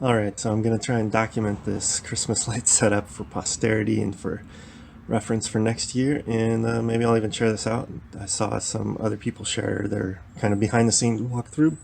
Alright, so I'm going to try and document this Christmas light setup for posterity and for reference for next year, and maybe I'll even share this out. I saw some other people share their kind of behind the scenes walkthrough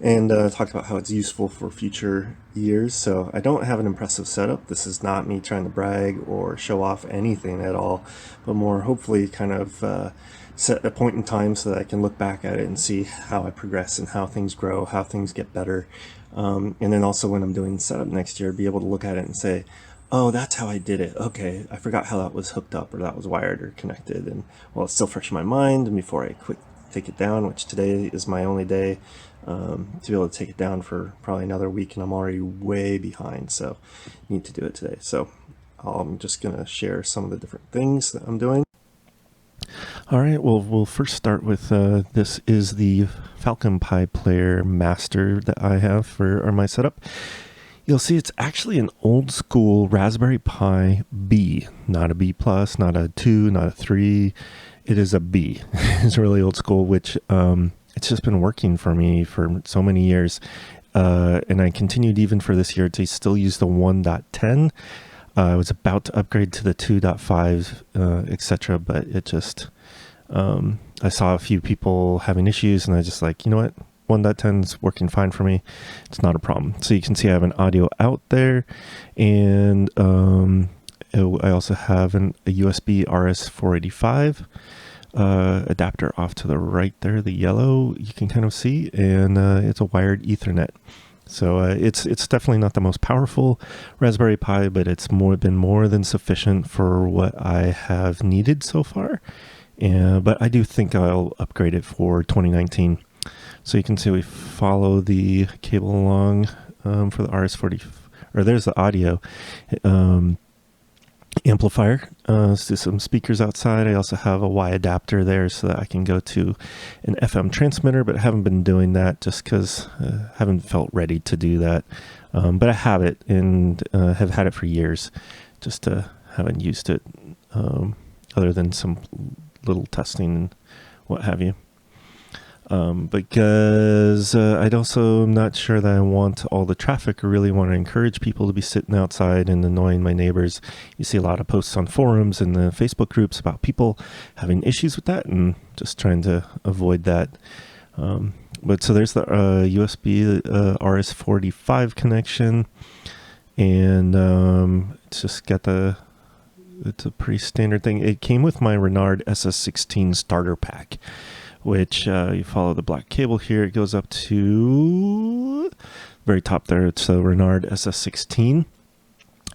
and talked about how it's useful for future years. So I don't have an impressive setup. This is not me trying to brag or show off anything at all, but more hopefully kind of set a point in time so that I can look back at it and see how I progress and how things grow, how things get better. And then also when I'm doing setup next year, be able to look at it and say, oh, that's how I did it. Okay, I forgot how that was hooked up or that was wired or connected. And well, it's still fresh in my mind. And before I quit, take it down, which today is my only day to be able to take it down for probably another week, and I'm already way behind. So need to do it today. So I'm just going to share some of the different things that I'm doing. All right, well, we'll first start with this is the Falcon Pi Player Master that I have for my setup. You'll see it's actually an old school Raspberry Pi B, not a B plus, not a 2, not a 3. It is a B. It's really old school, which it's just been working for me for so many years. And I continued even for this year to still use the 1.10. I was about to upgrade to the 2.5, etc., but it just, I saw a few people having issues, and I just like, you know what? 1.10 is working fine for me. It's not a problem. So you can see I have an audio out there, and I also have a USB RS485 adapter off to the right there, the yellow you can kind of see, and it's a wired Ethernet. So it's definitely not the most powerful Raspberry Pi, but it's been more than sufficient for what I have needed so far. But I do think I'll upgrade it for 2019. So you can see we follow the cable along for the RS40, or there's the audio amplifier. So some speakers outside. I also have a Y adapter there so that I can go to an FM transmitter, but I haven't been doing that just because I haven't felt ready to do that. But I have it and have had it for years, just haven't used it other than some little testing and what have you. Because I'd also am not sure that I want all the traffic or really want to encourage people to be sitting outside and annoying my neighbors. You see a lot of posts on forums and the Facebook groups about people having issues with that, and just trying to avoid that. But so there's the USB RS45 connection, and it's just got it's a pretty standard thing. It came with my Renard SS16 starter pack, which you follow the black cable here. It goes up to very top there. It's a Renard SS16.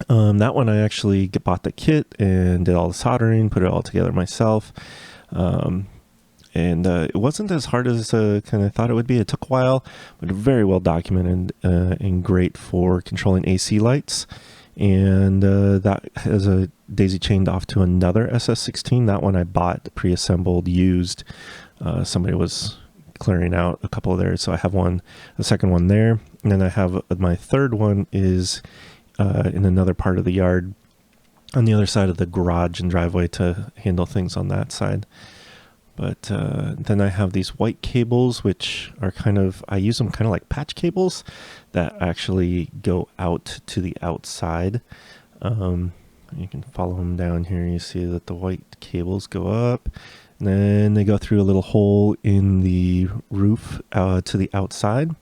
That one I actually bought the kit and did all the soldering, put it all together myself. And it wasn't as hard as kind of thought it would be. It took a while, but very well documented and great for controlling AC lights. And that has a daisy chained off to another SS16. That one I bought pre-assembled, used. Somebody was clearing out a couple of theirs, so I have a second one there, and then I have my third one is in another part of the yard on the other side of the garage and driveway to handle things on that side. But then I have these white cables, which are I use them kind of like patch cables that actually go out to the outside. You can follow them down here. You see that the white cables go up, and then they go through a little hole in the roof to the outside.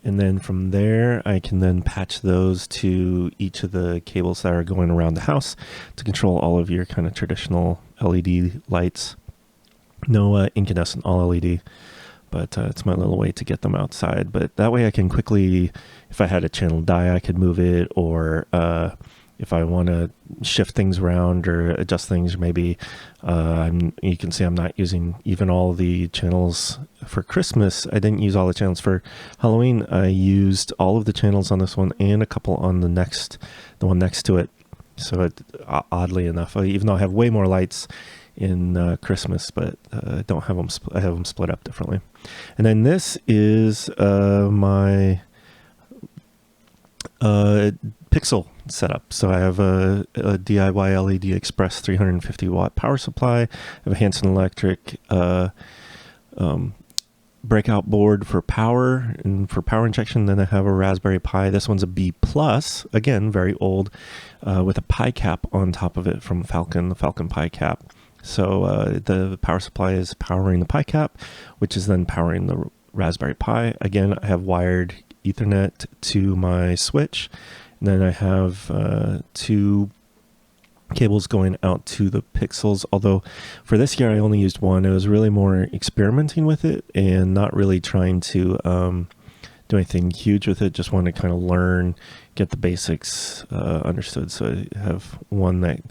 And then from there, I can then patch those to each of the cables that are going around the house to control all of your kind of traditional LED lights. No incandescent, all LED, but it's my little way to get them outside. But that way I can quickly, if I had a channel die, I could move it, or if I want to shift things around or adjust things, maybe you can see I'm not using even all the channels for Christmas. I didn't use all the channels for Halloween. I used all of the channels on this one and a couple on the one next to it. So oddly enough, even though I have way more lights in Christmas, but I don't have them. I have them split up differently. And then this is my Pixel setup. So I have a DIY LED Express 350 watt power supply. I have a Hanson Electric breakout board for power and for power injection. Then I have a Raspberry Pi. This one's a B plus, again, very old, with a Pi cap on top of it from Falcon, the Falcon Pi cap. So the power supply is powering the Pi cap, which is then powering the Raspberry Pi. Again, I have wired Ethernet to my switch. And then I have 2 cables going out to the Pixels, although for this year I only used one. It was really more experimenting with it and not really trying to do anything huge with it. Just wanted to kind of learn, get the basics understood. So I have one that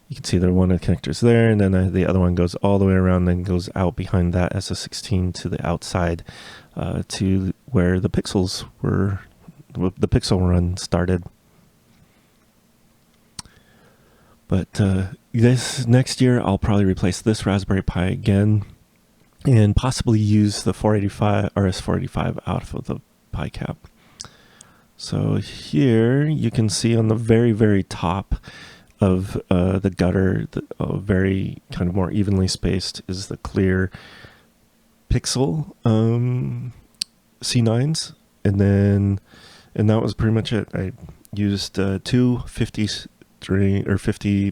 you can see there, one of the connectors there, and then the other one goes all the way around, then goes out behind that SS16 to the outside to where the Pixels were, the Pixel run started. But this next year, I'll probably replace this Raspberry Pi again and possibly use the 485 RS485 out of the Pi cap. So here you can see on the very, very top of the gutter, very kind of more evenly spaced, is the clear Pixel C9s. And that was pretty much it. I used 2 50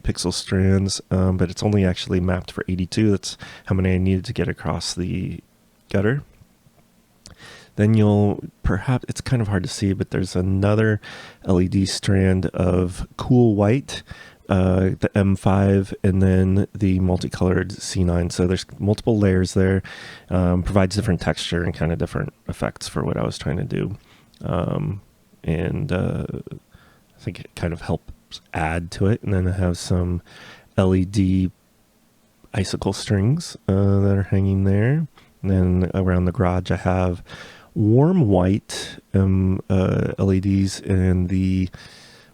pixel strands, but it's only actually mapped for 82. That's how many I needed to get across the gutter. Then it's kind of hard to see, but there's another LED strand of cool white, the M5, and then the multicolored C9. So there's multiple layers there, provides different texture and kind of different effects for what I was trying to do. I think it kind of helped add to it. And then I have some LED icicle strings that are hanging there. And then around the garage I have warm white LEDs and the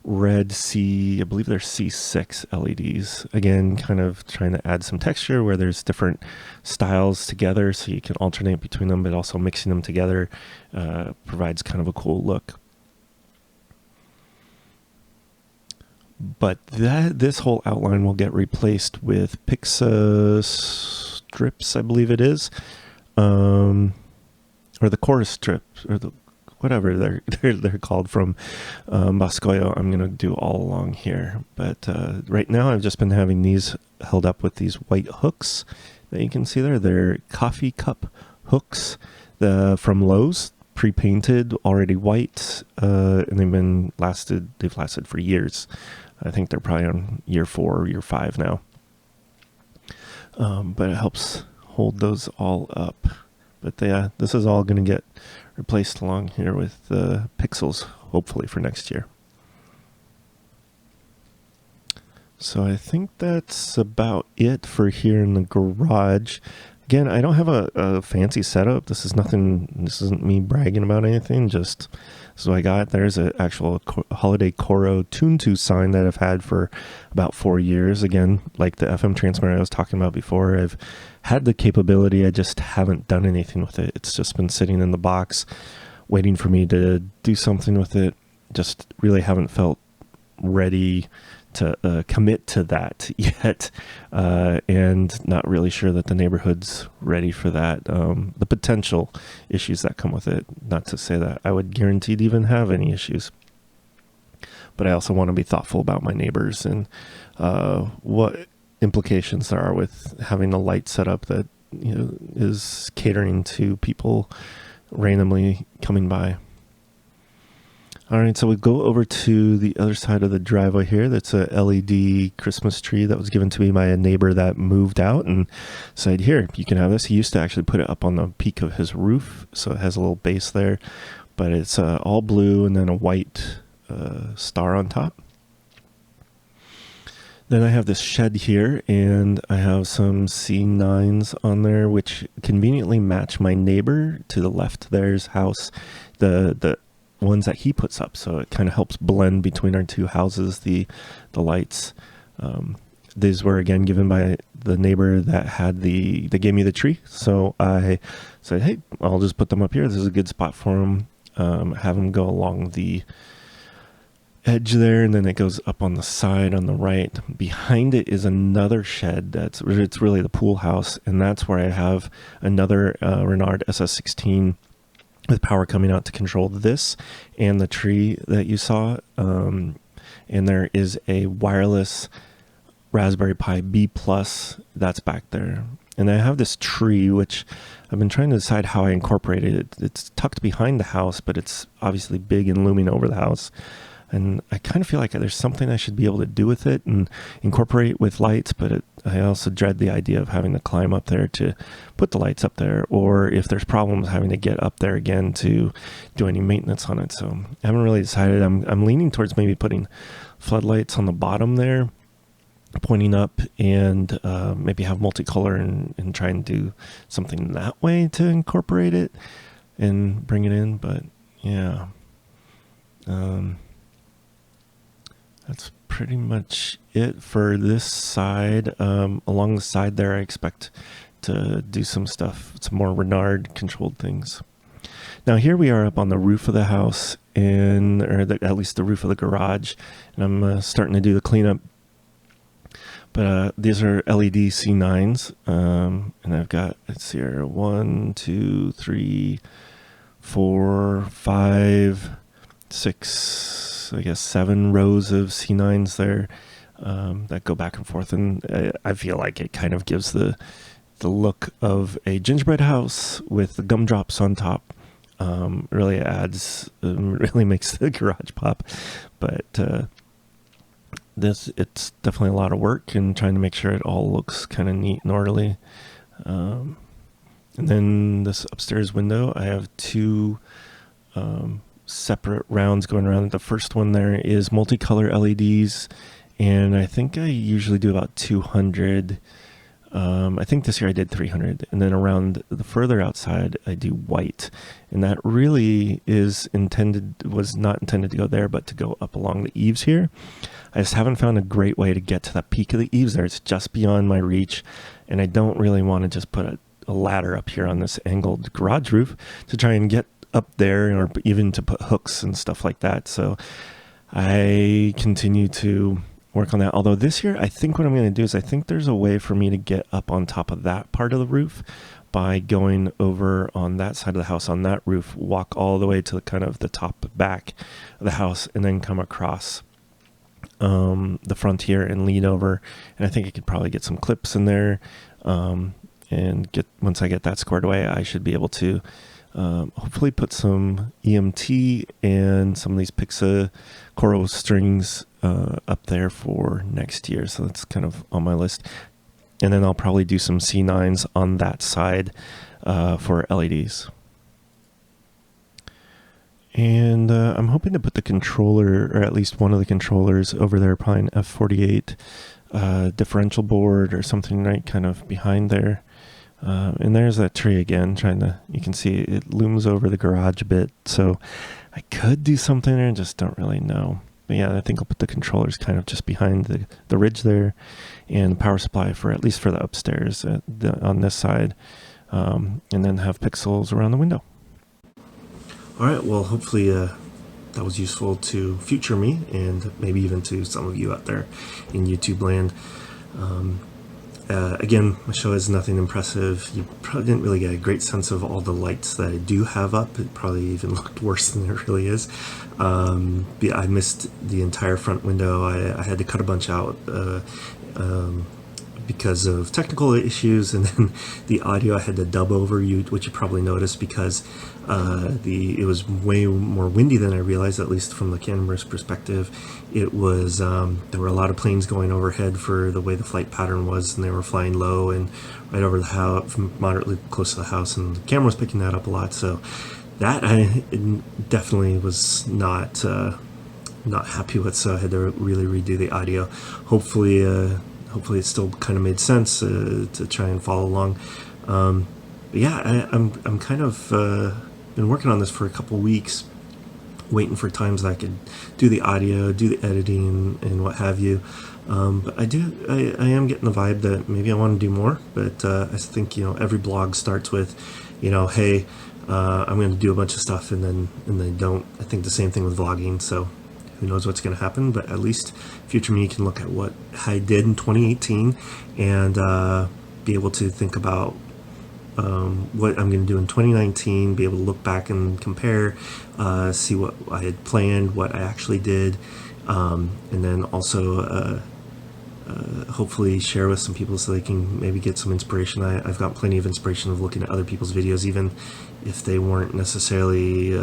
red I believe they're C6 LEDs. Again, kind of trying to add some texture where there's different styles together so you can alternate between them, but also mixing them together provides kind of a cool look. But this whole outline will get replaced with Pixa strips, I believe it is, or the chorus strips, or whatever they're called from Boscoyo. I'm gonna do all along here, but right now I've just been having these held up with these white hooks that you can see there. They're coffee cup hooks from Lowe's, pre-painted, already white, and they've lasted for years. I think they're probably on year 4 or year 5 now. But it helps hold those all up. But this is all going to get replaced along here with the Pixels, hopefully for next year. So I think that's about it for here in the garage. Again, I don't have a fancy setup. This isn't me bragging about anything. Just this is what I got. There's an actual Holiday Coro Tune2 sign that I've had for about 4 years. Again, like the FM transmitter I was talking about before, I've had the capability. I just haven't done anything with it. It's just been sitting in the box, waiting for me to do something with it. Just really haven't felt ready to commit to that yet, and not really sure that the neighborhood's ready for that. The potential issues that come with it, not to say that I would guarantee to even have any issues, but I also want to be thoughtful about my neighbors and what implications there are with having a light setup that is catering to people randomly coming by. All right, so we go over to the other side of the driveway here. That's a LED Christmas tree that was given to me by a neighbor that moved out and said, here, you can have this. He used to actually put it up on the peak of his roof, so it has a little base there, but it's all blue and then a white star on top. Then I have this shed here, and I have some C9s on there, which conveniently match my neighbor to the left there's house, the ones that he puts up, so it kind of helps blend between our two houses, the lights. These were again given by the neighbor that they gave me the tree, so I said, hey, I'll just put them up here. This is a good spot for them. Have them go along the edge there, and then it goes up on the side on the right. Behind it is another shed it's really the pool house, and that's where I have another Renard SS16 with power coming out to control this and the tree that you saw. And there is a wireless Raspberry Pi B Plus that's back there. And I have this tree, which I've been trying to decide how I incorporated it. It's tucked behind the house, but it's obviously big and looming over the house. And I kind of feel like there's something I should be able to do with it and incorporate with lights, but I also dread the idea of having to climb up there to put the lights up there, or if there's problems, having to get up there again to do any maintenance on it. So I haven't really decided. I'm leaning towards maybe putting floodlights on the bottom there, pointing up, and maybe have multicolor and try and do something that way to incorporate it and bring it in. But yeah. That's pretty much it for this side. Along the side there, I expect to do some stuff, some more Renard controlled things. Now here we are up on the roof of the house, at least the roof of the garage, and I'm starting to do the cleanup. But these are LED C9s, and I've got, let's see here, 1, 2, 3, 4, 5, 6, I guess 7 rows of C9s there that go back and forth, and I feel like it kind of gives the look of a gingerbread house with the gumdrops on top. Really adds, really makes the garage pop. But it's definitely a lot of work, and trying to make sure it all looks kind of neat and orderly. And then this upstairs window, I have 2 separate rounds going around. The first one there is multicolor LEDs, and I think I usually do about 200. I think this year I did 300, and then around the further outside I do white, and that really was not intended to go there, but to go up along the eaves here. I just haven't found a great way to get to the peak of the eaves there. It's just beyond my reach, and I don't really want to just put a ladder up here on this angled garage roof to try and get up there, or even to put hooks and stuff like that. So I continue to work on that. Although this year, I think what I'm going to do is I think there's a way for me to get up on top of that part of the roof by going over on that side of the house on that roof, walk all the way to kind of the top back of the house, and then come across the front here and lean over. And I think I could probably get some clips in there, and once I get that squared away, I should be able to hopefully put some EMT and some of these Pixa Coro strings up there for next year. So that's kind of on my list. And then I'll probably do some C9s on that side for LEDs. And I'm hoping to put the controller, or at least one of the controllers, over there, probably an F48 differential board or something right kind of behind there. And there's that tree again, you can see it looms over the garage a bit. So I could do something there, just don't really know. But yeah, I think I'll put the controllers kind of just behind the ridge there, and the power supply at least for the upstairs on this side, and then have pixels around the window. All right, well, hopefully that was useful to future me, and maybe even to some of you out there in YouTube land. Again, my show is nothing impressive. You probably didn't really get a great sense of all the lights that I do have up. It probably even looked worse than it really is. I missed the entire front window. I had to cut a bunch out because of technical issues, and then the audio I had to dub over, which you probably noticed, because it was way more windy than I realized, at least from the camera's perspective. It was there were a lot of planes going overhead for the way the flight pattern was, and they were flying low and right over the house, moderately close to the house, and the camera was picking that up a lot. So that I definitely was not happy with, so I had to really redo the audio. Hopefully it still kind of made sense to try and follow along. But yeah, I'm kind of been working on this for a couple weeks, waiting for times that I could do the audio, do the editing, and what have you. But I am getting the vibe that maybe I want to do more. But I think every blog starts with, hey, I'm going to do a bunch of stuff, and then they don't. I think the same thing with vlogging. So who knows what's going to happen, but at least future me can look at what I did in 2018 and be able to think about what I'm going to do in 2019, be able to look back and compare, see what I had planned, what I actually did, and then also hopefully share with some people so they can maybe get some inspiration. I've got plenty of inspiration of looking at other people's videos, even if they weren't necessarily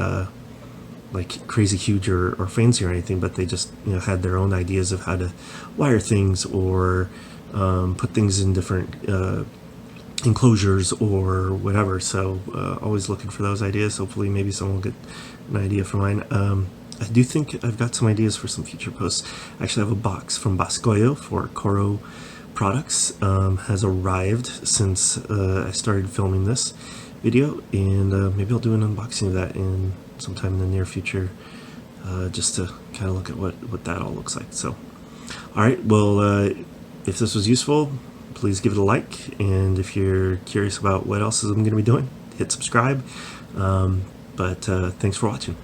like crazy huge or fancy or anything, but they just had their own ideas of how to wire things or put things in different enclosures or whatever. So always looking for those ideas. Hopefully maybe someone will get an idea from mine. I do think I've got some ideas for some future posts. I actually have a box from Bascoyo for Coro products has arrived since I started filming this video, and maybe I'll do an unboxing of that in sometime in the near future, just to kind of look at what that all looks like. So alright, well if this was useful, please give it a like, and if you're curious about what else I'm going to be doing, hit subscribe. But thanks for watching.